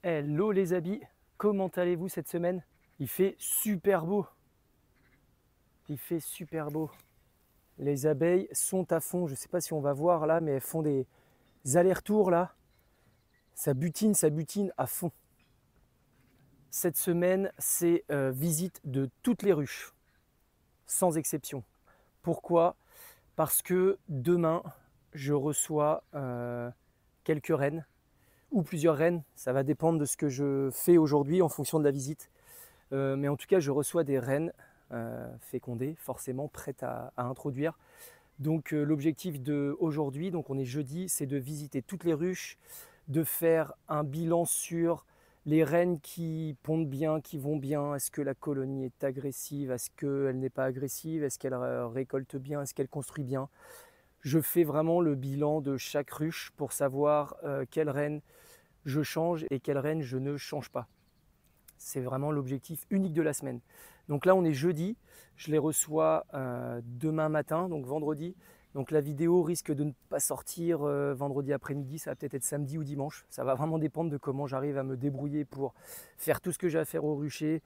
Hello les amis, comment allez-vous cette semaine? Il fait super beau, il fait super beau. Les abeilles sont à fond, je ne sais pas si on va voir là, mais elles font des allers-retours là. Ça butine à fond. Cette semaine, c'est visite de toutes les ruches, sans exception. Pourquoi? Parce que demain, je reçois quelques rennes, ou plusieurs rennes, ça va dépendre de ce que je fais aujourd'hui en fonction de la visite. Mais en tout cas, je reçois des rennes fécondées, forcément prêtes à introduire. Donc l'objectif d'aujourd'hui, donc on est jeudi, c'est de visiter toutes les ruches, de faire un bilan sur les rennes qui pondent bien, qui vont bien. Est-ce que la colonie est agressive? Est-ce qu'elle n'est pas agressive? Est-ce qu'elle récolte bien? Est-ce qu'elle construit bien? Je fais vraiment le bilan de chaque ruche pour savoir quelle reine je change et quelle reine je ne change pas. C'est vraiment l'objectif unique de la semaine. Donc là, on est jeudi. Je les reçois demain matin, donc vendredi. Donc la vidéo risque de ne pas sortir vendredi après-midi. Ça va peut-être être samedi ou dimanche. Ça va vraiment dépendre de comment j'arrive à me débrouiller pour faire tout ce que j'ai à faire au rucher,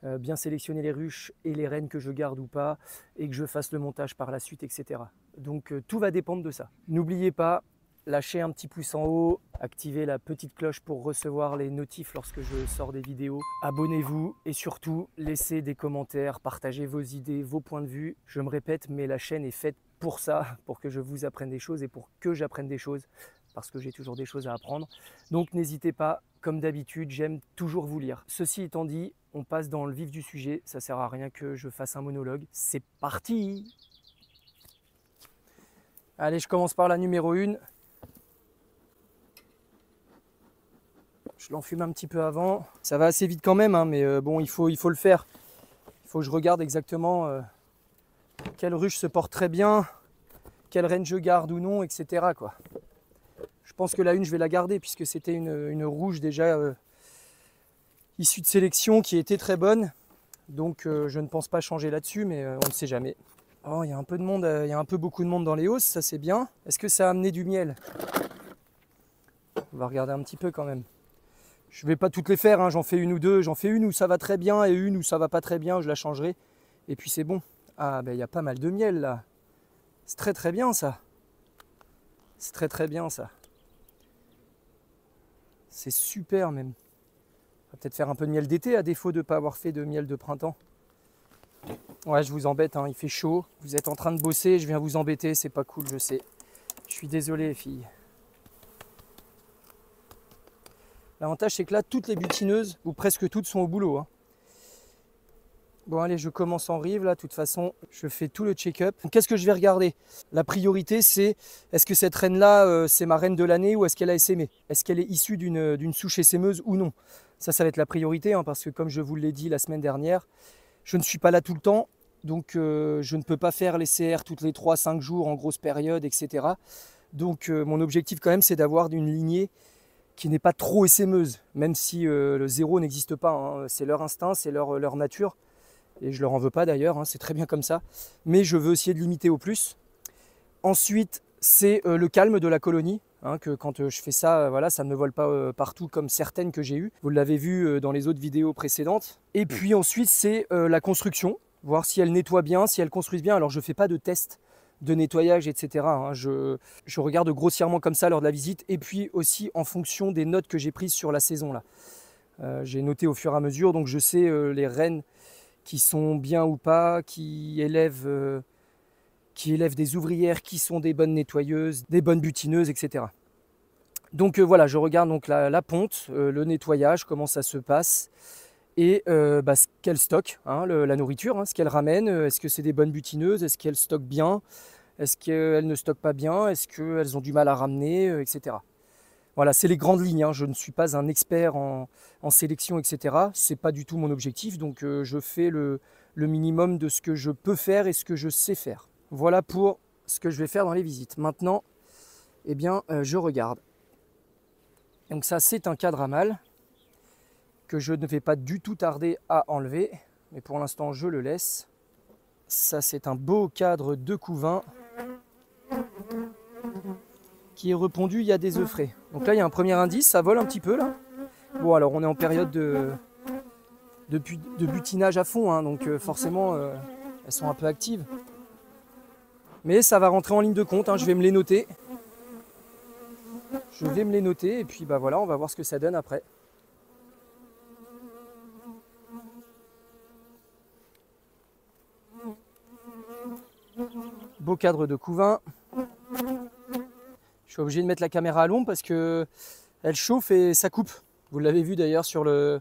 bien sélectionner les ruches et les rennes que je garde ou pas, et que je fasse le montage par la suite, etc. Donc tout va dépendre de ça. N'oubliez pas, lâchez un petit pouce en haut, activez la petite cloche pour recevoir les notifs lorsque je sors des vidéos. Abonnez-vous et surtout, laissez des commentaires, partagez vos idées, vos points de vue. Je me répète, mais la chaîne est faite pour ça, pour que je vous apprenne des choses et pour que j'apprenne des choses, parce que j'ai toujours des choses à apprendre. Donc n'hésitez pas, comme d'habitude, j'aime toujours vous lire. Ceci étant dit, on passe dans le vif du sujet. Ça sert à rien que je fasse un monologue. C'est parti! Allez, je commence par la numéro 1. Je l'enfume un petit peu avant. Ça va assez vite quand même, hein, mais bon, il faut le faire. Il faut que je regarde exactement quelle ruche se porte très bien, quelle reine je garde ou non, etc. quoi. Je pense que la une, je vais la garder puisque c'était une rouge déjà issue de sélection qui était très bonne. Donc je ne pense pas changer là-dessus, mais on ne sait jamais. Oh, il y a un peu de monde, il y a un peu beaucoup de monde dans les hausses, ça c'est bien. Est-ce que ça a amené du miel? On va regarder un petit peu quand même. Je ne vais pas toutes les faire, hein. J'en fais une ou deux. J'en fais une où ça va très bien et une où ça va pas très bien, je la changerai. Et puis c'est bon. Ah ben il y a pas mal de miel là. C'est très très bien ça. C'est très très bien ça. C'est super même. On va peut-être faire un peu de miel d'été à défaut de ne pas avoir fait de miel de printemps. Ouais, je vous embête, hein. Il fait chaud. Vous êtes en train de bosser, je viens vous embêter, c'est pas cool, je sais. Je suis désolé, filles. L'avantage, c'est que là, toutes les butineuses, ou presque toutes, sont au boulot, hein. Bon, allez, je commence en rive, là. De toute façon, je fais tout le check-up. Qu'est-ce que je vais regarder? La priorité, c'est est-ce que cette reine-là, c'est ma reine de l'année ou est-ce qu'elle a essaimé? Est-ce qu'elle est issue d'une souche essaimeuse ou non? Ça va être la priorité, hein, parce que comme je vous l'ai dit la semaine dernière, je ne suis pas là tout le temps. Donc, je ne peux pas faire les CR toutes les 3-5 jours en grosse période, etc. Donc, mon objectif, quand même, c'est d'avoir une lignée qui n'est pas trop essaimeuse, même si le zéro n'existe pas, hein. C'est leur instinct, c'est leur nature, et je leur en veux pas d'ailleurs, hein, c'est très bien comme ça, mais je veux essayer de limiter au plus. Ensuite, c'est le calme de la colonie, hein, que quand je fais ça, voilà, ça ne me vole pas partout comme certaines que j'ai eues, vous l'avez vu dans les autres vidéos précédentes. Et puis ensuite, c'est la construction, voir si elle nettoie bien, si elle construit bien. Alors je ne fais pas de test de nettoyage, etc. hein. Je regarde grossièrement comme ça lors de la visite, et puis aussi en fonction des notes que j'ai prises sur la saison là. J'ai noté au fur et à mesure, donc je sais les rennes qui sont bien ou pas, qui élèvent des ouvrières, qui sont des bonnes nettoyeuses, des bonnes butineuses, etc. Donc voilà, je regarde donc la ponte, le nettoyage, comment ça se passe, et ce qu'elle stocke, hein, la nourriture, hein, ce qu'elle ramène. Est-ce que c'est des bonnes butineuses? Est-ce qu'elles stockent bien? Est-ce qu'elles ne stockent pas bien? Est-ce qu'elles ont du mal à ramener, etc. Voilà, c'est les grandes lignes, hein. Je ne suis pas un expert en sélection, etc. Ce n'est pas du tout mon objectif, donc je fais le minimum de ce que je peux faire et ce que je sais faire. Voilà pour ce que je vais faire dans les visites. Maintenant, eh bien, je regarde. Donc ça, c'est un cadre à mâle que je ne vais pas du tout tarder à enlever, mais pour l'instant, je le laisse. Ça, c'est un beau cadre de couvain qui est repondu, il y a des œufs frais. Donc là, il y a un premier indice, ça vole un petit peu là. Bon, alors on est en période de butinage à fond, hein, donc forcément elles sont un peu actives. Mais ça va rentrer en ligne de compte, hein, je vais me les noter. Je vais me les noter et puis bah voilà, on va voir ce que ça donne après. Beau cadre de couvain. Je suis obligé de mettre la caméra à l'ombre parce que elle chauffe et ça coupe. Vous l'avez vu d'ailleurs sur le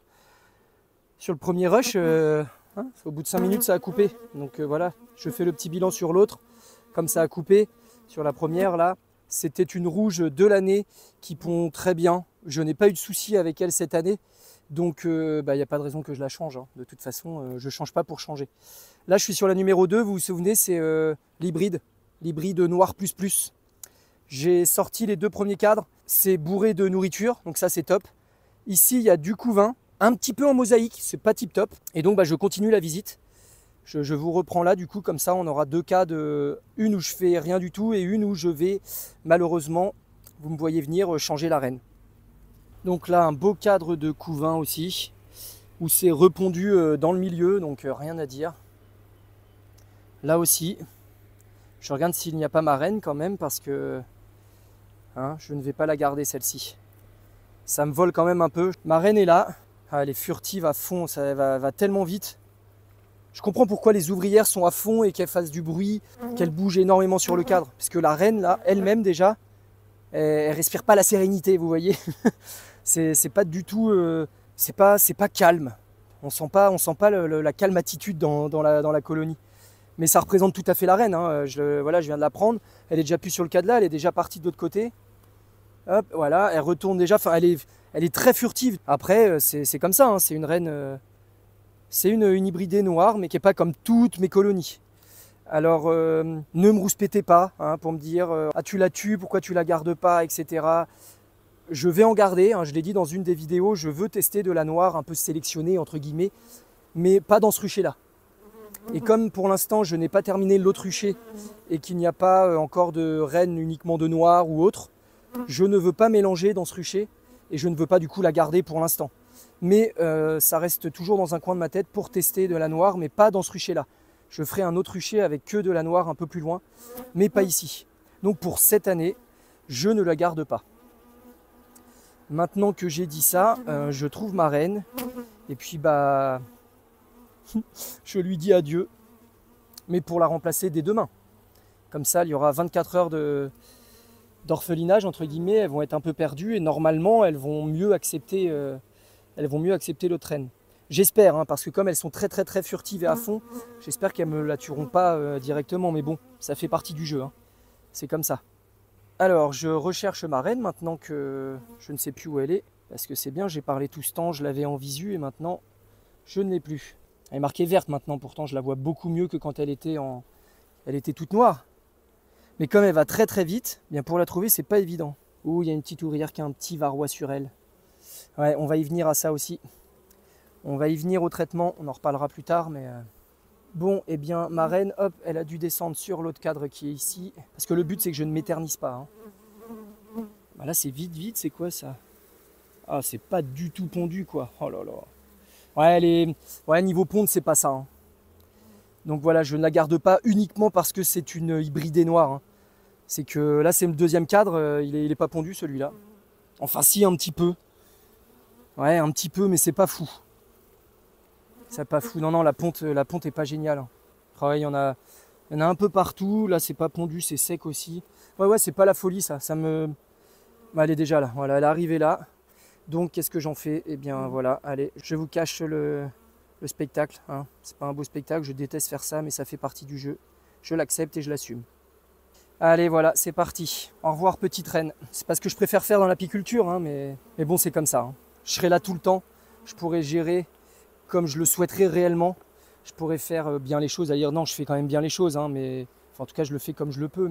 premier rush, au bout de 5 minutes ça a coupé. Donc voilà, je fais le petit bilan sur l'autre, comme ça a coupé. Sur la première là, c'était une rouge de l'année qui pond très bien. Je n'ai pas eu de soucis avec elle cette année. Donc il n'y a pas de raison que je la change, hein. De toute façon, je ne change pas pour changer. Là je suis sur la numéro 2, vous vous souvenez, c'est l'hybride noir plus plus. J'ai sorti les 2 premiers cadres, c'est bourré de nourriture, donc ça c'est top. Ici il y a du couvain, un petit peu en mosaïque, c'est pas tip top. Et donc je continue la visite. Je vous reprends là, du coup, comme ça on aura 2 cas, une où je fais rien du tout et une où je vais malheureusement, vous me voyez venir, changer la reine. Donc là un beau cadre de couvain aussi, où c'est repondu dans le milieu, donc rien à dire. Là aussi, je regarde s'il n'y a pas ma reine quand même, parce que je ne vais pas la garder celle-ci. Ça me vole quand même un peu. Ma reine est là, elle est furtive à fond, ça va tellement vite. Je comprends pourquoi les ouvrières sont à fond et qu'elles fassent du bruit, qu'elles bougent énormément sur le cadre. Parce que la reine, là, elle-même déjà, elle respire pas la sérénité, vous voyez. C'est pas du tout, c'est pas calme. On sent pas la calme attitude dans la colonie. Mais ça représente tout à fait la reine, hein. Voilà, je viens de la prendre. Elle est déjà plus sur le cadre là, elle est déjà partie de l'autre côté. Hop, voilà, elle retourne déjà. Enfin, elle est très furtive. Après, c'est comme ça, hein. C'est une reine. C'est une hybridée noire, mais qui n'est pas comme toutes mes colonies. Alors, ne me rouspétez pas, hein, pour me dire ah, tu la tues, pourquoi tu la gardes pas, etc. Je vais en garder, hein, je l'ai dit dans une des vidéos, je veux tester de la noire un peu sélectionnée, entre guillemets, mais pas dans ce rucher-là. Et comme pour l'instant, je n'ai pas terminé l'autre rucher et qu'il n'y a pas encore de reine uniquement de noir ou autre, je ne veux pas mélanger dans ce rucher et je ne veux pas du coup la garder pour l'instant. Mais ça reste toujours dans un coin de ma tête pour tester de la noire, mais pas dans ce rucher-là. Je ferai un autre rucher avec que de la noire un peu plus loin, mais pas ici. Donc pour cette année, je ne la garde pas. Maintenant que j'ai dit ça, je trouve ma reine. Et puis bah, je lui dis adieu. Mais pour la remplacer dès demain. Comme ça, il y aura 24 heures d'orphelinage, entre guillemets. Elles vont être un peu perdues et normalement, elles vont mieux accepter l'autre reine. J'espère, hein, parce que comme elles sont très très très furtives et à fond, j'espère qu'elles ne me la tueront pas directement. Mais bon, ça fait partie du jeu, hein. C'est comme ça. Alors, je recherche ma reine maintenant que je ne sais plus où elle est. Parce que c'est bien, j'ai parlé tout ce temps, je l'avais en visu et maintenant, je ne l'ai plus. Elle est marquée verte maintenant, pourtant je la vois beaucoup mieux que quand elle était toute noire. Mais comme elle va très très vite, bien pour la trouver, c'est pas évident. Ouh, il y a une petite ouvrière qui a un petit varroa sur elle. Ouais, on va y venir à ça aussi. On va y venir au traitement, on en reparlera plus tard, mais... Bon, eh bien, ma reine, hop, elle a dû descendre sur l'autre cadre qui est ici. Parce que le but, c'est que je ne m'éternise pas, hein. Bah là, c'est vite, c'est quoi ça? Ah, c'est pas du tout pondu, quoi. Oh là là. Ouais, niveau ponde, c'est pas ça, hein. Donc voilà, je ne la garde pas uniquement parce que c'est une hybridée noire, hein. C'est que là, c'est le deuxième cadre, il est pas pondu, celui-là. Enfin, si, un petit peu. Ouais, un petit peu, mais c'est pas fou. C'est pas fou. Non, la ponte est pas géniale, hein. Ouais, il y en a un peu partout. Là, c'est pas pondu, c'est sec aussi. Ouais, c'est pas la folie, ça. Bah, elle est déjà là. Voilà, elle est arrivée là. Donc, qu'est-ce que j'en fais? Eh bien, voilà. Allez, je vous cache le spectacle, hein. C'est pas un beau spectacle. Je déteste faire ça, mais ça fait partie du jeu. Je l'accepte et je l'assume. Allez, voilà, c'est parti. Au revoir, petite reine. C'est pas ce que je préfère faire dans l'apiculture, hein, mais bon, c'est comme ça, hein. Je serai là tout le temps. Je pourrai gérer comme je le souhaiterais réellement. Je pourrais faire bien les choses. D'ailleurs, non, je fais quand même bien les choses, hein, mais enfin, en tout cas, je le fais comme je le peux.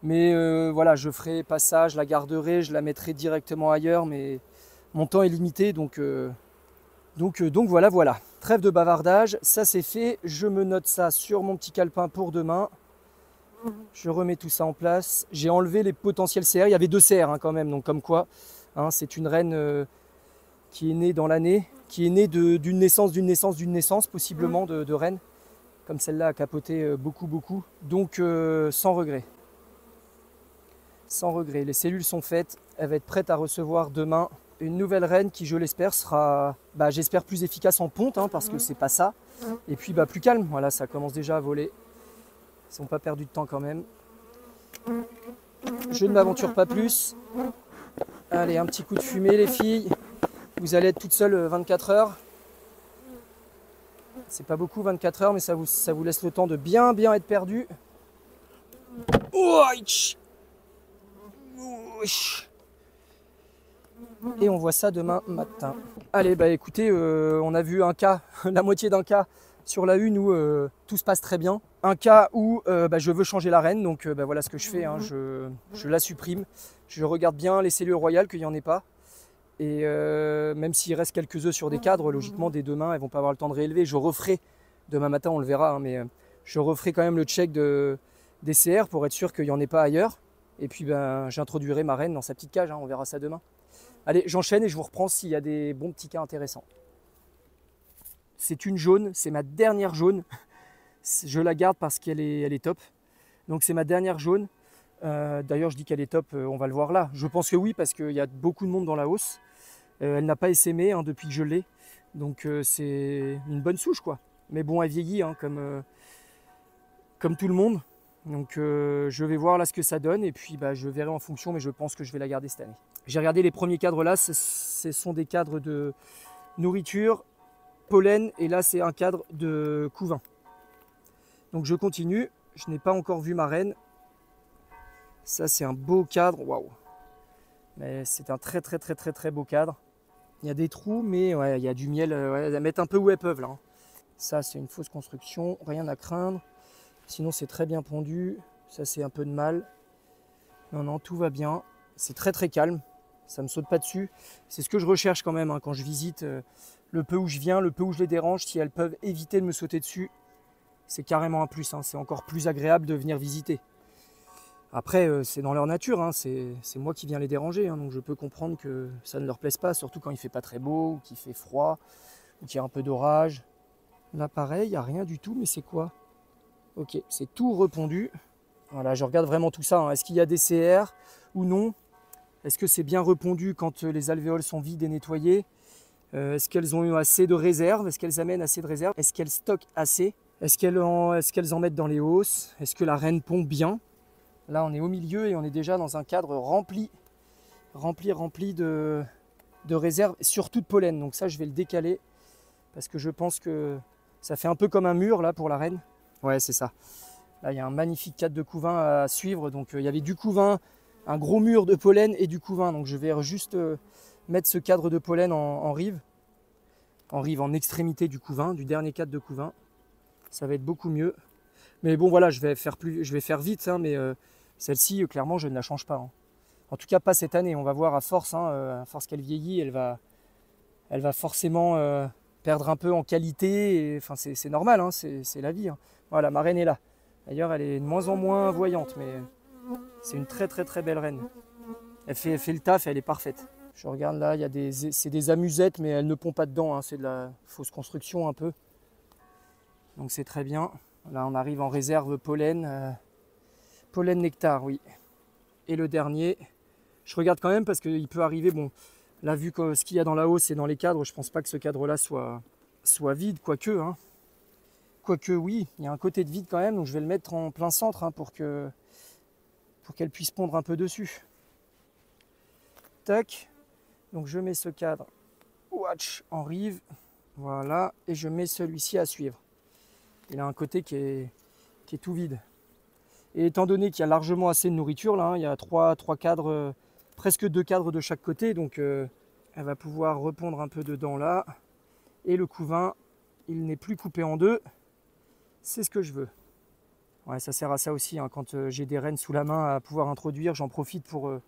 Mais voilà, je ferai pas ça, je la garderai, je la mettrai directement ailleurs, mais mon temps est limité, donc voilà. Trêve de bavardage, ça c'est fait. Je me note ça sur mon petit calepin pour demain. Je remets tout ça en place. J'ai enlevé les potentiels CR. Il y avait 2 CR, hein, quand même, donc comme quoi, hein, c'est une reine qui est né dans l'année, qui est né d'une naissance possiblement de reine, comme celle-là a capoté beaucoup. Donc sans regret. Sans regret, les cellules sont faites, elle va être prête à recevoir demain une nouvelle reine qui, je l'espère, sera, j'espère, plus efficace en ponte, hein, parce que c'est pas ça. Et puis plus calme, voilà, ça commence déjà à voler. Ils n'ont pas perdu de temps quand même. Je ne m'aventure pas plus. Allez, un petit coup de fumée les filles. Vous allez être toutes seules 24 heures. C'est pas beaucoup 24 heures, mais ça vous laisse le temps de bien être perdu. Et on voit ça demain matin. Allez, écoutez, on a vu un cas, la moitié d'un cas sur la une où tout se passe très bien. Un cas où je veux changer la reine, donc voilà ce que je fais, hein, je la supprime. Je regarde bien les cellules royales, qu'il n'y en ait pas. Et même s'il reste quelques œufs sur des cadres, logiquement dès demain, elles ne vont pas avoir le temps de réélever. Je referai, demain matin on le verra, hein, mais je referai quand même le check des CR pour être sûr qu'il n'y en ait pas ailleurs. Et puis j'introduirai ma reine dans sa petite cage, hein, on verra ça demain. Allez, j'enchaîne et je vous reprends s'il y a des bons petits cas intéressants. C'est une jaune, c'est ma dernière jaune. Je la garde parce qu'elle est top. Donc c'est ma dernière jaune. D'ailleurs je dis qu'elle est top, on va le voir là. Je pense que oui, parce qu'il y a beaucoup de monde dans la hausse. Elle n'a pas essaimé hein, depuis que je l'ai. Donc c'est une bonne souche quoi. Mais bon, elle vieillit hein, comme tout le monde. Donc je vais voir là ce que ça donne et puis je verrai en fonction, mais je pense que je vais la garder cette année. J'ai regardé les premiers cadres là, ce sont des cadres de nourriture, pollen, et là c'est un cadre de couvain. Donc je continue, je n'ai pas encore vu ma reine. Ça c'est un beau cadre, waouh. Mais c'est un très beau cadre. Il y a des trous, mais ouais, il y a du miel, elles mettent un peu où elles peuvent là. Ça c'est une fausse construction, rien à craindre. Sinon c'est très bien pondu, ça c'est un peu de mal. Non, tout va bien. C'est très calme, ça me saute pas dessus. C'est ce que je recherche quand même hein, quand je visite le peu où je viens, le peu où je les dérange. Si elles peuvent éviter de me sauter dessus, c'est carrément un plus. Hein. C'est encore plus agréable de venir visiter. Après, c'est dans leur nature, hein. C'est moi qui viens les déranger. Hein. Donc je peux comprendre que ça ne leur plaise pas, surtout quand il fait pas très beau, ou qu'il fait froid, ou qu'il y a un peu d'orage. Là pareil, il n'y a rien du tout, mais c'est quoi? Ok, c'est tout repondu. Voilà, je regarde vraiment tout ça. Hein. Est-ce qu'il y a des CR ou non? Est-ce que c'est bien repondu quand les alvéoles sont vides et nettoyées? Est-ce qu'elles ont eu assez de réserve? Est-ce qu'elles amènent assez de réserve? Est-ce qu'elles stockent assez? Est-ce qu'elles en mettent dans les hausses? Est-ce que la reine pond bien? Là, on est au milieu et on est déjà dans un cadre rempli de réserve, surtout de pollen. Donc ça, je vais le décaler parce que je pense que ça fait un peu comme un mur là pour la reine. Ouais, c'est ça. Là, il y a un magnifique cadre de couvain à suivre. Donc, il y avait du couvain, un gros mur de pollen et du couvain. Donc, je vais juste mettre ce cadre de pollen en rive. En extrémité du couvain, du dernier cadre de couvain. Ça va être beaucoup mieux. Mais bon, voilà, je vais faire vite. Hein, mais celle-ci, clairement, je ne la change pas. Hein. En tout cas, pas cette année. On va voir à force. Hein, à force qu'elle vieillit, elle va forcément perdre un peu en qualité. Enfin, c'est normal, hein, c'est la vie. Hein. Voilà, ma reine est là. D'ailleurs, elle est de moins en moins voyante, mais c'est une très belle reine. Elle fait le taf et elle est parfaite. Je regarde là, c'est des amusettes, mais elles ne pondent pas dedans. Hein, c'est de la fausse construction un peu. Donc c'est très bien. Là, on arrive en réserve pollen. Pollen nectar, oui. Et le dernier, je regarde quand même parce qu'il peut arriver, bon, là, vu que ce qu'il y a dans la hausse et dans les cadres, je pense pas que ce cadre-là soit vide, quoique. Hein. Quoique oui, il y a un côté de vide quand même, donc je vais le mettre en plein centre hein, pour qu'elle puisse pondre un peu dessus. Tac, donc je mets ce cadre watch en rive, voilà, et je mets celui-ci à suivre. Il a un côté qui est tout vide. Et étant donné qu'il y a largement assez de nourriture, là, hein, il y a trois cadres, presque 2 cadres de chaque côté, donc elle va pouvoir repondre un peu dedans là. Et le couvain, il n'est plus coupé en 2. C'est ce que je veux. Ouais, ça sert à ça aussi, hein, quand j'ai des reines sous la main à pouvoir introduire, j'en profite pour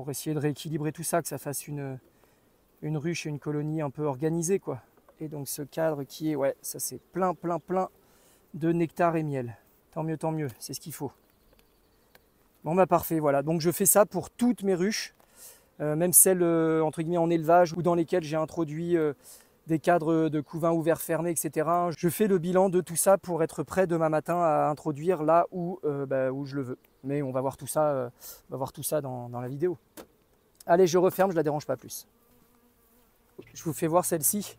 essayer de rééquilibrer tout ça, que ça fasse une ruche et une colonie un peu organisée, quoi. Et donc ce cadre qui est, ouais, ça c'est plein de nectar et miel. Tant mieux, c'est ce qu'il faut. Bon bah parfait, voilà. Donc je fais ça pour toutes mes ruches. même celles entre guillemets en élevage ou dans lesquelles j'ai introduit des cadres de couvain ouverts fermés, etc. Je fais le bilan de tout ça pour être prêt demain matin à introduire là où je le veux. Mais on va voir tout ça, dans la vidéo. Allez, je referme, je la dérange pas plus. Je vous fais voir celle-ci.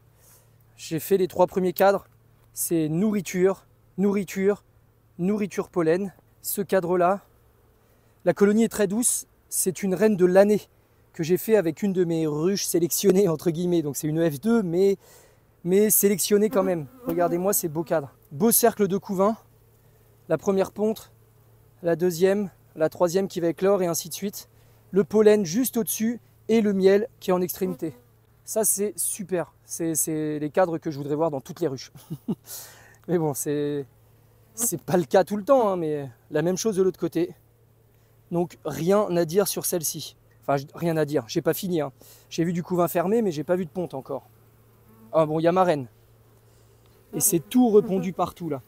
J'ai fait les 3 premiers cadres. C'est nourriture, nourriture, nourriture pollen. Ce cadre-là, la colonie est très douce. C'est une reine de l'année que j'ai fait avec une de mes ruches sélectionnées, entre guillemets. Donc c'est une F2, mais sélectionnée quand même. Regardez-moi ces beaux cadres. Beau cercle de couvain. La première ponte, la deuxième, la troisième qui va éclore et ainsi de suite. Le pollen juste au-dessus et le miel qui est en extrémité. Ça, c'est super. C'est les cadres que je voudrais voir dans toutes les ruches. Mais bon, c'est pas le cas tout le temps, hein, mais la même chose de l'autre côté. Donc, rien à dire sur celle-ci. Enfin, rien à dire. J'ai pas fini. Hein. J'ai vu du couvain fermé, mais j'ai pas vu de ponte encore. Ah bon, il y a ma reine. Et c'est tout repondu partout, là.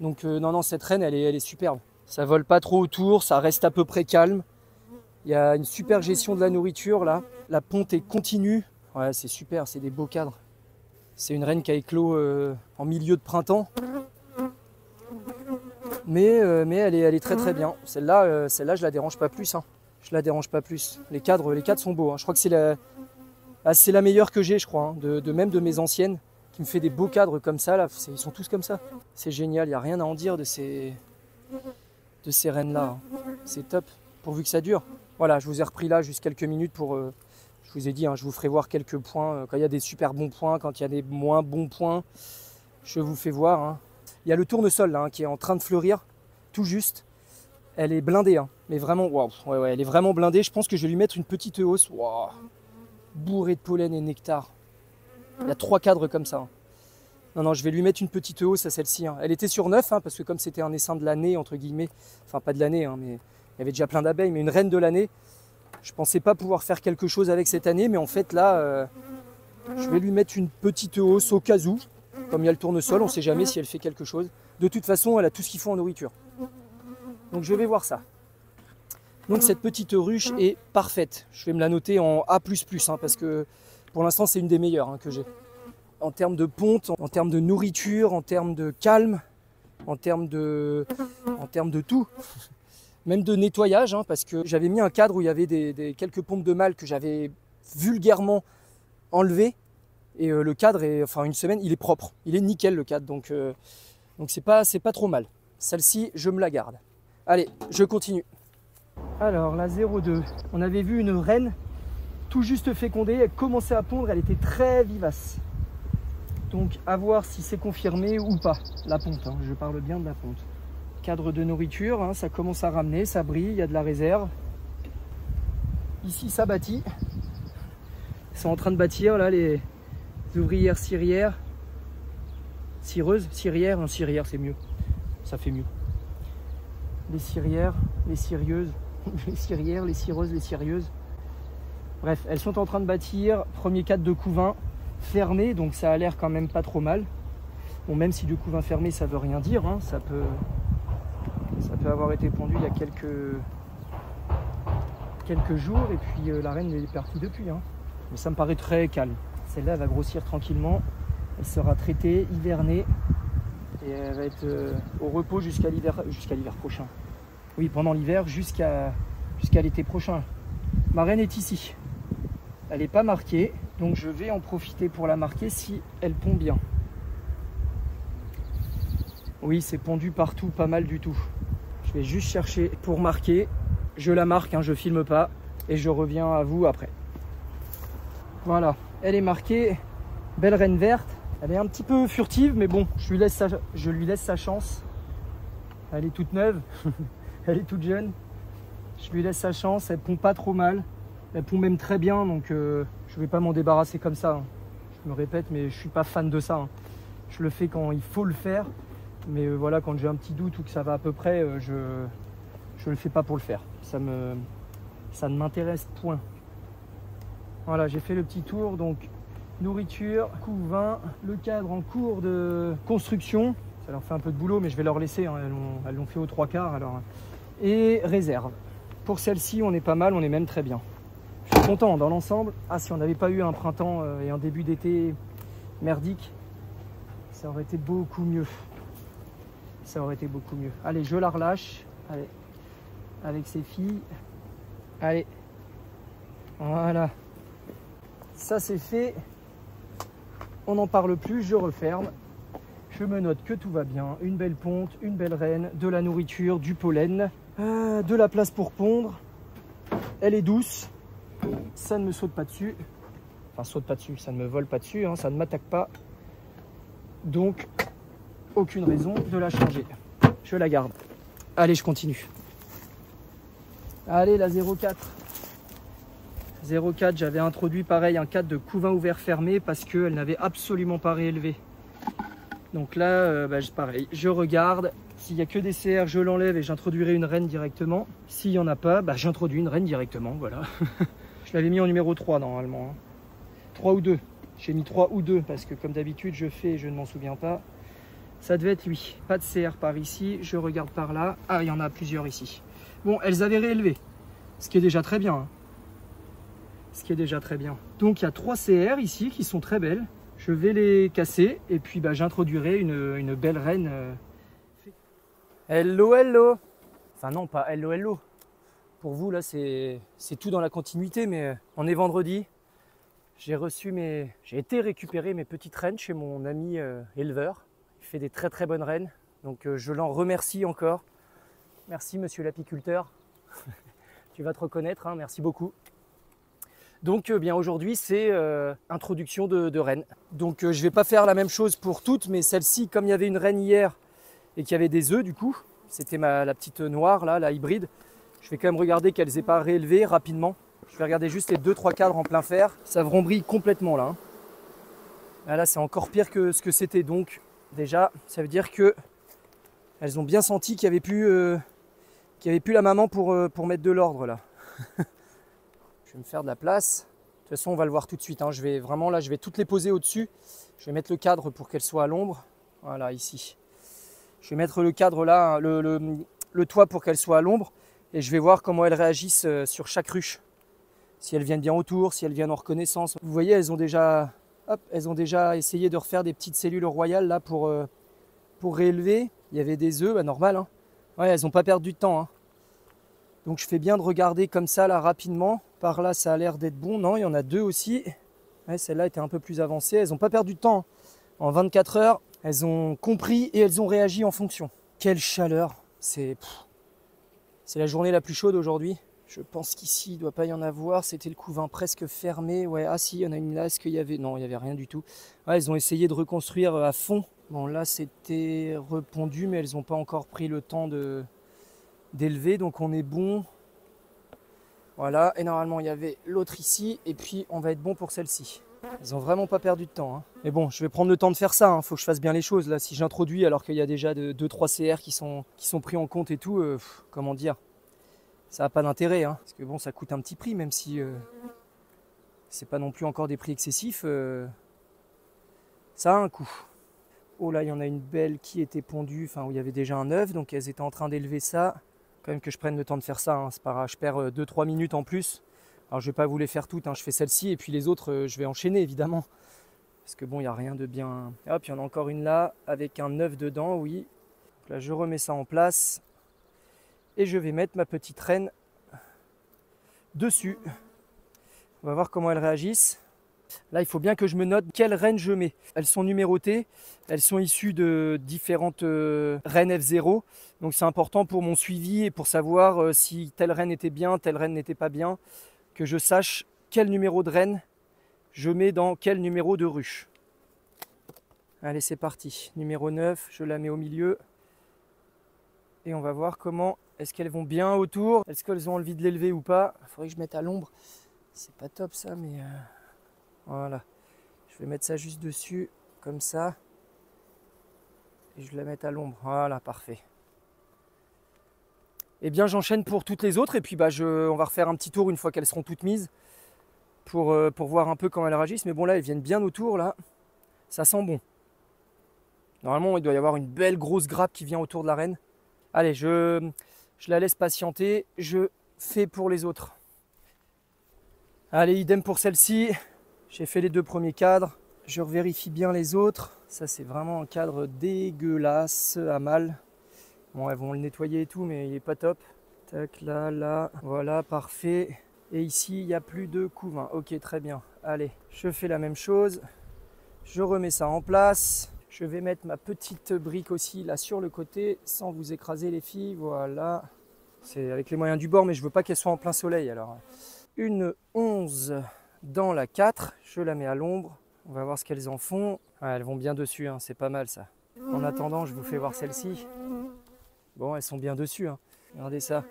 Donc, non, cette reine, elle est superbe. Ça vole pas trop autour, ça reste à peu près calme. Il y a une super gestion de la nourriture, là. La ponte est continue. Ouais, c'est super, c'est des beaux cadres. C'est une reine qui a éclos en milieu de printemps. Mais elle est très très bien. Celle-là, je la dérange pas plus. Hein. Je la dérange pas plus. Les cadres sont beaux. Hein. Je crois que c'est la meilleure que j'ai, je crois. Hein. Même de mes anciennes, qui me fait des beaux cadres comme ça. Là. Ils sont tous comme ça. C'est génial, il n'y a rien à en dire de ces reines-là. Hein. C'est top, pourvu que ça dure. Voilà, je vous ai repris là juste quelques minutes pour... je vous ai dit, hein, je vous ferai voir quelques points. Quand il y a des super bons points, quand il y a des moins bons points, je vous fais voir. Hein. Il y a le tournesol là, hein, qui est en train de fleurir, tout juste. Elle est blindée, hein, mais vraiment, waouh, ouais, elle est vraiment blindée. Je pense que je vais lui mettre une petite hausse, waouh, bourrée de pollen et nectar. Il y a 3 cadres comme ça. Hein. Non, je vais lui mettre une petite hausse à celle-ci. Hein. Elle était sur 9, hein, parce que comme c'était un essaim de l'année, entre guillemets, enfin pas de l'année, hein, mais il y avait déjà plein d'abeilles, mais une reine de l'année. Je pensais pas pouvoir faire quelque chose avec cette année, mais en fait là, je vais lui mettre une petite hausse au cas où. Comme il y a le tournesol, on ne sait jamais si elle fait quelque chose. De toute façon, elle a tout ce qu'il faut en nourriture. Donc je vais voir ça. Donc cette petite ruche est parfaite. Je vais me la noter en A++, hein, parce que pour l'instant c'est une des meilleures hein, que j'ai. En termes de ponte, en termes de nourriture, en termes de calme, en termes de tout. Même de nettoyage, hein, parce que j'avais mis un cadre où il y avait quelques pompes de mâle que j'avais vulgairement enlevées. Et le cadre, une semaine, il est propre. Il est nickel le cadre, donc c'est pas trop mal. Celle-ci, je me la garde. Allez, je continue. Alors, la 02. On avait vu une reine tout juste fécondée. Elle commençait à pondre, elle était très vivace. Donc, à voir si c'est confirmé ou pas. La ponte, hein, je parle bien de la ponte. Cadre de nourriture, hein, ça commence à ramener, ça brille, il y a de la réserve. Ici, ça bâtit. Ils sont en train de bâtir, là, les ouvrières cirières. Cirières, un cirière, c'est mieux. Ça fait mieux. Les cirières, les cirieuses, les cirières, les cireuses, les cirieuses. Bref, elles sont en train de bâtir. Premier cadre de couvain fermé, donc ça a l'air quand même pas trop mal. Bon, même si du couvain fermé, ça veut rien dire, hein, ça peut avoir été pondu il y a quelques jours et puis la reine est partie depuis. Hein. Mais ça me paraît très calme. Celle-là va grossir tranquillement. Elle sera traitée, hivernée et elle va être au repos jusqu'à l'hiver prochain. Oui, pendant l'hiver jusqu'à l'été prochain. Ma reine est ici. Elle n'est pas marquée, donc je vais en profiter pour la marquer si elle pond bien. Oui, c'est pondu partout, pas mal du tout. Je vais juste chercher pour marquer. Je la marque, hein, je filme pas et je reviens à vous après. Voilà, elle est marquée. Belle reine verte. Elle est un petit peu furtive, mais bon, je lui laisse sa chance. Elle est toute neuve, elle est toute jeune. Je lui laisse sa chance, elle pond pas trop mal. Elle pond même très bien, donc je vais pas m'en débarrasser comme ça. Hein. Je me répète, mais je suis pas fan de ça. Hein. Je le fais quand il faut le faire. Mais voilà, quand j'ai un petit doute ou que ça va à peu près, je le fais pas pour le faire. Ça ne m'intéresse point. Voilà, j'ai fait le petit tour. Donc, nourriture, couvain, le cadre en cours de construction. Ça leur fait un peu de boulot, mais je vais leur laisser. Hein. Elles l'ont fait aux 3/4. Alors. Et réserve. Pour celle-ci, on est pas mal, on est même très bien. Je suis content dans l'ensemble. Ah, si on n'avait pas eu un printemps et un début d'été merdique, ça aurait été beaucoup mieux. Ça aurait été beaucoup mieux. Allez, je la relâche. Allez, avec ses filles. Allez. Voilà. Ça c'est fait. On n'en parle plus, je referme. Je me note que tout va bien. Une belle ponte, une belle reine, de la nourriture, du pollen, de la place pour pondre. Elle est douce. Ça ne me saute pas dessus. Enfin, saute pas dessus, ça ne me vole pas dessus, hein, ça ne m'attaque pas. Donc, aucune raison de la changer. Je la garde. Allez, je continue. Allez, la 04. 04, j'avais introduit pareil un cadre de couvain ouvert fermé parce qu'elle n'avait absolument pas réélevé. Donc là, pareil, je regarde. S'il n'y a que des CR, je l'enlève et j'introduirai une reine directement. S'il n'y en a pas, j'introduis une reine directement, voilà. Je l'avais mis en numéro 3 normalement. Hein. 3 ou 2. J'ai mis 3 ou 2 parce que comme d'habitude, je fais et je ne m'en souviens pas. Ça devait être lui. Pas de CR par ici, je regarde par là. Ah, il y en a plusieurs ici. Bon, elles avaient réélevé, ce qui est déjà très bien. Hein. Ce qui est déjà très bien. Donc il y a 3 CR ici qui sont très belles. Je vais les casser et puis j'introduirai une belle reine. Hello, hello. Enfin non, pas hello, hello. Pour vous là, c'est tout dans la continuité, mais on est vendredi. J'ai été récupérer mes petites rennes chez mon ami éleveur. Il fait des très très bonnes rennes. Donc je l'en remercie encore. Merci monsieur l'apiculteur. Tu vas te reconnaître, hein, merci beaucoup. Donc bien aujourd'hui c'est introduction de rennes. Donc je vais pas faire la même chose pour toutes, mais celle-ci, comme il y avait une reine hier et qu'il y avait des œufs du coup, c'était la petite noire là, la hybride, je vais quand même regarder qu'elles n'aient pas réélevé rapidement. Je vais regarder juste les 2-3 cadres en plein fer. Ça vrombrille complètement là. Hein. Là c'est encore pire que ce que c'était, donc déjà ça veut dire que elles ont bien senti qu'il n'y avait plus la maman pour mettre de l'ordre là. Je vais me faire de la place. De toute façon, on va le voir tout de suite. Hein. Je vais toutes les poser au-dessus. Je vais mettre le cadre pour qu'elles soient à l'ombre. Voilà, ici. Je vais mettre le cadre là, le toit pour qu'elles soient à l'ombre. Et je vais voir comment elles réagissent sur chaque ruche. Si elles viennent bien autour, si elles viennent en reconnaissance. Vous voyez, elles ont déjà essayé de refaire des petites cellules royales là pour réélever. Il y avait des œufs, normal. Hein. Ouais, elles n'ont pas perdu de temps. Hein. Donc je fais bien de regarder comme ça là rapidement. Par là ça a l'air d'être bon. Non, il y en a 2 aussi. Ouais, celle-là était un peu plus avancée. Elles n'ont pas perdu de temps. En 24 heures, elles ont compris et elles ont réagi en fonction. Quelle chaleur. C'est la journée la plus chaude aujourd'hui. Je pense qu'ici il ne doit pas y en avoir. C'était le couvain presque fermé. Ouais, ah si, il y en a une là. Est-ce qu'il y avait... Non, il n'y avait rien du tout. Ouais, elles ont essayé de reconstruire à fond. Bon là c'était repondu, mais elles n'ont pas encore pris le temps d'élever, donc on est bon. Voilà, et normalement il y avait l'autre ici, et puis on va être bon pour celle-ci. Ils n'ont vraiment pas perdu de temps. Hein. Mais bon, je vais prendre le temps de faire ça, hein. Faut que je fasse bien les choses. Là, si j'introduis alors qu'il y a déjà 2-3 CR qui sont pris en compte et tout, comment dire, ça n'a pas d'intérêt. Hein. Parce que bon, ça coûte un petit prix, même si c'est pas non plus encore des prix excessifs. Ça a un coût. Oh là, il y en a une belle qui était pondue, enfin où il y avait déjà un œuf, donc elles étaient en train d'élever ça. Quand même que je prenne le temps de faire ça, hein. C'est pas grave, je perds 2-3 minutes en plus. Alors je vais pas vous les faire toutes, hein. Je fais celle-ci et puis les autres je vais enchaîner évidemment. Parce que bon, il n'y a rien de bien... Hop, il y en a encore une là, avec un œuf dedans, oui. Donc là je remets ça en place. Et je vais mettre ma petite reine dessus. On va voir comment elles réagissent. Là, il faut bien que je me note quelles reines je mets. Elles sont numérotées, elles sont issues de différentes reines F0. Donc c'est important pour mon suivi et pour savoir si telle reine était bien, telle reine n'était pas bien, que je sache quel numéro de reine je mets dans quel numéro de ruche. Allez, c'est parti. Numéro 9, je la mets au milieu. Et on va voir comment, est-ce qu'elles vont bien autour, est-ce qu'elles ont envie de l'élever ou pas. Il faudrait que je mette à l'ombre. C'est pas top ça, mais... Voilà, je vais mettre ça juste dessus, comme ça. Et je vais la mettre à l'ombre. Voilà, parfait. Et bien, j'enchaîne pour toutes les autres. Et puis, on va refaire un petit tour une fois qu'elles seront toutes mises. Pour voir un peu comment elles réagissent. Mais bon, là, elles viennent bien autour, là. Ça sent bon. Normalement, il doit y avoir une belle grosse grappe qui vient autour de la reine. Allez, je la laisse patienter. Je fais pour les autres. Allez, idem pour celle-ci. J'ai fait les 2 premiers cadres. Je revérifie bien les autres. Ça, c'est vraiment un cadre dégueulasse à mal. Bon, elles vont le nettoyer et tout, mais il est pas top. Tac, là, là. Voilà, parfait. Et ici, il n'y a plus de couvain. Ok, très bien. Allez, je fais la même chose. Je remets ça en place. Je vais mettre ma petite brique aussi là sur le côté, sans vous écraser les filles. Voilà. C'est avec les moyens du bord, mais je veux pas qu'elles soient en plein soleil. Alors, une 11 dans la 4. Je la mets à l'ombre. On va voir ce qu'elles en font. Ah, elles vont bien dessus, hein. C'est pas mal ça. En attendant, je vous fais voir celle-ci. Bon, elles sont bien dessus, hein. Regardez ça.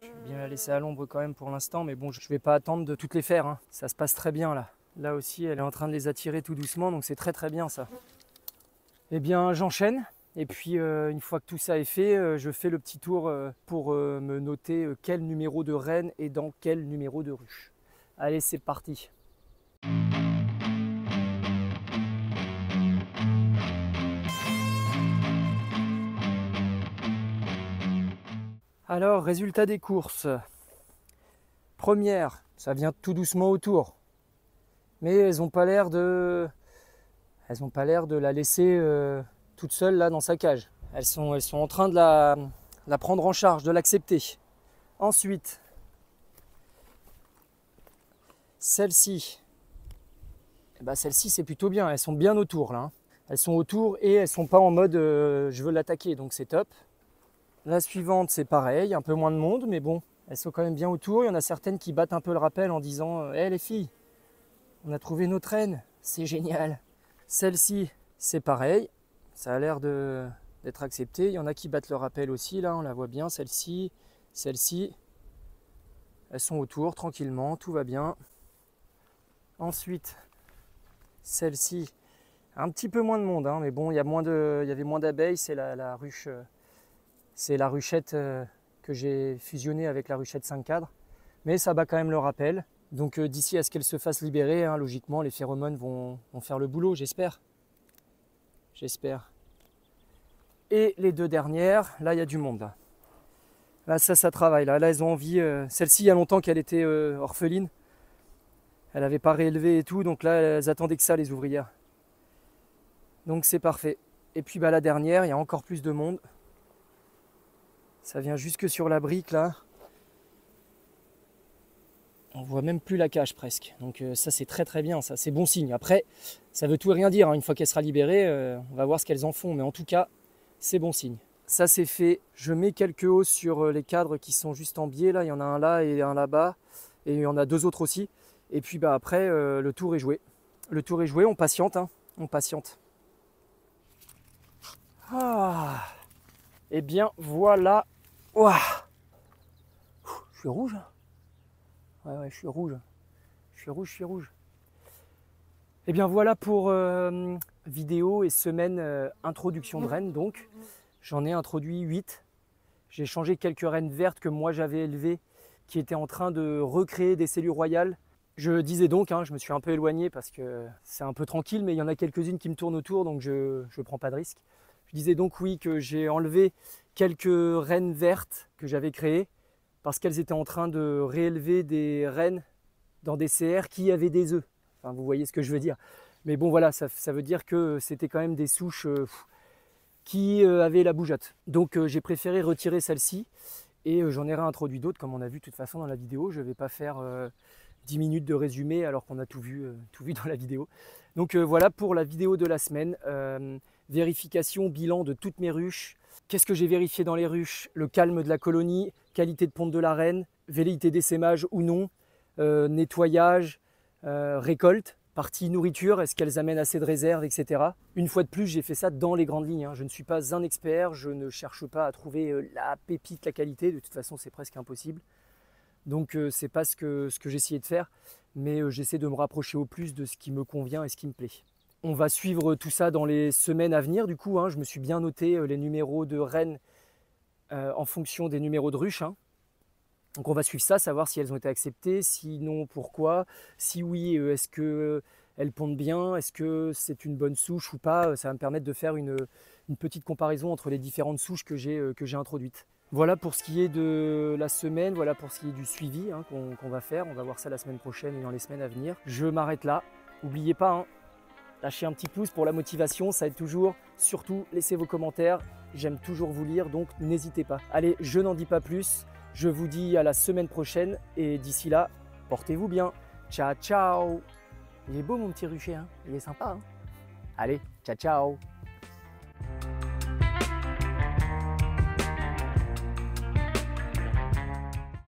Je vais bien la laisser à l'ombre quand même pour l'instant, mais bon, je ne vais pas attendre de toutes les faire, hein. Ça se passe très bien là. Là aussi, elle est en train de les attirer tout doucement, donc c'est très très bien ça. Eh bien, j'enchaîne. Et puis, une fois que tout ça est fait, je fais le petit tour pour me noter quel numéro de reine est dans quel numéro de ruche. Allez, c'est parti. Alors, résultat des courses. Première, ça vient tout doucement autour. Mais elles n'ont pas l'air de la laisser toute seule là dans sa cage. Elles sont en train de la prendre en charge, de l'accepter. Ensuite, celle-ci. Eh ben, celle-ci c'est plutôt bien, elles sont bien autour là. Hein. Elles sont autour et elles sont pas en mode je veux l'attaquer, donc c'est top. La suivante c'est pareil, un peu moins de monde, mais bon, elles sont quand même bien autour. Il y en a certaines qui battent un peu le rappel en disant hé les filles, on a trouvé notre reine, c'est génial. Celle-ci c'est pareil, ça a l'air d'être accepté. Il y en a qui battent le rappel aussi, là on la voit bien, celle-ci, celle-ci. Elles sont autour tranquillement, tout va bien. Ensuite, celle-ci, un petit peu moins de monde, hein, mais bon, il y avait moins d'abeilles, c'est la ruche, c'est la ruchette que j'ai fusionnée avec la ruchette 5 cadres, mais ça bat quand même le rappel. Donc d'ici à ce qu'elle se fasse libérer, hein, logiquement, les phéromones vont faire le boulot, j'espère. J'espère. Et les 2 dernières, là, il y a du monde. Là, ça travaille. Là, elles ont envie. Celle-ci, il y a longtemps qu'elle était orpheline. Elle n'avait pas réélevé et tout, donc là, elles attendaient que ça, les ouvrières. Donc c'est parfait. Et puis bah, la dernière, il y a encore plus de monde. Ça vient jusque sur la brique, là. On voit même plus la cage presque. Donc ça, c'est très très bien, ça. C'est bon signe. Après, ça veut tout et rien dire. Hein. Une fois qu'elle sera libérée, on va voir ce qu'elles en font. Mais en tout cas, c'est bon signe. Ça, c'est fait. Je mets quelques hausses sur les cadres qui sont juste en biais. Là, il y en a un là et un là-bas. Et il y en a 2 autres aussi. Et puis bah, après, le tour est joué. Le tour est joué, on patiente. Hein. On patiente. Ah. Et bien, voilà. Ouah. Je suis rouge. Ouais, je suis rouge. Je suis rouge. Et bien voilà pour vidéo et semaine introduction de rennes. Donc, j'en ai introduit 8. J'ai changé quelques rennes vertes que moi j'avais élevées, qui étaient en train de recréer des cellules royales. Je disais donc, hein, je me suis un peu éloigné parce que c'est un peu tranquille, mais il y en a quelques-unes qui me tournent autour, donc je ne prends pas de risque. Je disais donc oui que j'ai enlevé quelques rennes vertes que j'avais créées parce qu'elles étaient en train de réélever des rennes dans des CR qui avaient des œufs. Enfin, vous voyez ce que je veux dire. Mais bon voilà, ça veut dire que c'était quand même des souches qui avaient la bougeotte. Donc j'ai préféré retirer celle-ci et j'en ai réintroduit d'autres comme on a vu de toute façon dans la vidéo. Je ne vais pas faire 10 minutes de résumé alors qu'on a tout vu dans la vidéo. Donc voilà pour la vidéo de la semaine. Vérification, bilan de toutes mes ruches. Qu'est-ce que j'ai vérifié dans les ruches? Le calme de la colonie, qualité de ponte de la reine, velléité d'essaimage ou non, nettoyage, récolte, partie nourriture, est-ce qu'elles amènent assez de réserves, etc. Une fois de plus, j'ai fait ça dans les grandes lignes. Hein. Je ne suis pas un expert, je ne cherche pas à trouver la pépite, la qualité. De toute façon, c'est presque impossible. Donc, c'est pas ce que j'ai essayé de faire, mais j'essaie de me rapprocher au plus de ce qui me convient et ce qui me plaît. On va suivre tout ça dans les semaines à venir. Du coup, hein, je me suis bien noté les numéros de rennes en fonction des numéros de ruches. Hein. Donc on va suivre ça, savoir si elles ont été acceptées, sinon pourquoi, si oui, est-ce qu'elles pondent bien, est-ce que c'est une bonne souche ou pas. Ça va me permettre de faire une petite comparaison entre les différentes souches que j'ai introduites. Voilà pour ce qui est de la semaine, voilà pour ce qui est du suivi hein, qu'on va faire. On va voir ça la semaine prochaine et dans les semaines à venir. Je m'arrête là. N'oubliez pas, hein, lâchez un petit pouce pour la motivation, ça aide toujours. Surtout, laissez vos commentaires. J'aime toujours vous lire, donc n'hésitez pas. Allez, je n'en dis pas plus. Je vous dis à la semaine prochaine et d'ici là, portez-vous bien. Ciao, ciao. Il est beau mon petit rucher, hein, il est sympa. Hein. Allez, ciao, ciao.